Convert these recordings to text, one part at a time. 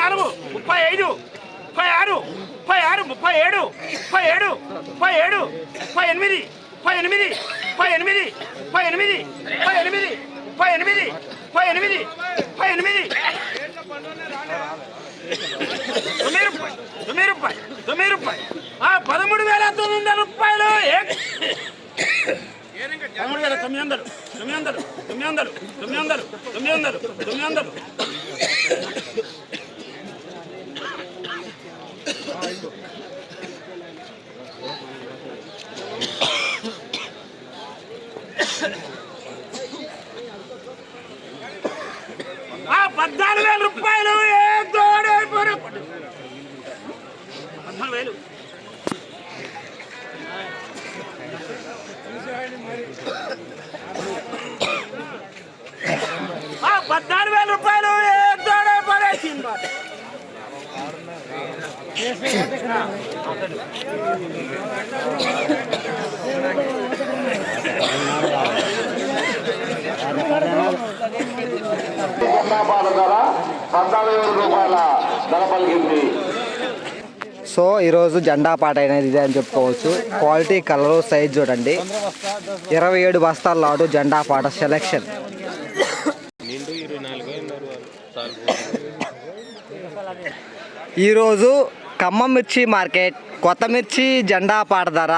34, 35, 36, 36, 37, 37, 37, 38, 38, 38, 38, 38, 38, 38, 38, 9 రూపాయలు 13,900 రూపాయలు. 9,900. ఆ 14,000 రూపాయలు. 14,000. 14,000 రూపాయలు. సో ఈరోజు జెండా పాట అనేది ఇదే అని చెప్పుకోవచ్చు. క్వాలిటీ, కలరు, సైజ్ చూడండి. 27 బస్తాల లాటు జెండా పాట సెలెక్షన్. ఈరోజు ఖమ్మం మిర్చి మార్కెట్ కొత్త మిర్చి జెండా పాట ధర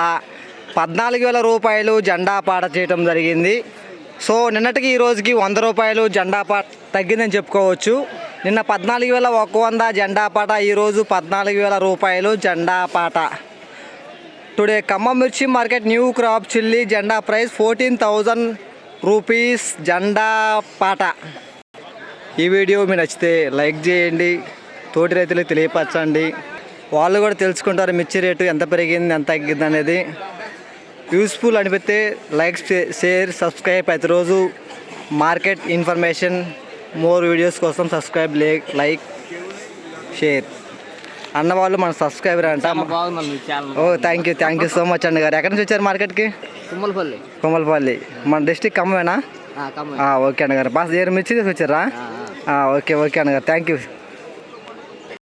14,000 రూపాయలు జెండా పాట చేయటం జరిగింది. సో నిన్నటికి ఈ రోజుకి 100 రూపాయలు జెండా పాట తగ్గిందని చెప్పుకోవచ్చు. నిన్న 14,100 జెండా పాట, ఈరోజు 14,000 రూపాయలు జెండా పాట. టుడే ఖమ్మం మిర్చి మార్కెట్ న్యూ క్రాప్ చిల్లీ జెండా ప్రైస్ 14,000 రూపీస్ జెండా పాట. ఈ వీడియో మీకు నచ్చితే లైక్ చేయండి, తోటి రైతులకు తెలియపరచండి. వాళ్ళు కూడా తెలుసుకుంటారు మిర్చి రేటు ఎంత పెరిగింది ఎంత తగ్గింది అనేది. యూస్ఫుల్ అనిపిస్తే లైక్, షేర్, సబ్స్క్రైబ్. ప్రతిరోజు మార్కెట్ ఇన్ఫర్మేషన్, మోర్ వీడియోస్ కోసం సబ్స్క్రైబ్, లైక్, షేర్. అన్నవాళ్ళు మన సబ్స్క్రైబర్ అంట. ఓ థ్యాంక్ యూ సో మచ్ అన్న గారు. ఎక్కడి నుంచి వచ్చారు మార్కెట్కి? కొమ్మలపల్లి. మన డిస్టిక్ ఖమ్మమేనా? ఓకే అన్నగారు. బాగా మిర్చి తీసుకొచ్చారా? ఓకే అన్నగారు, థ్యాంక్ యూ.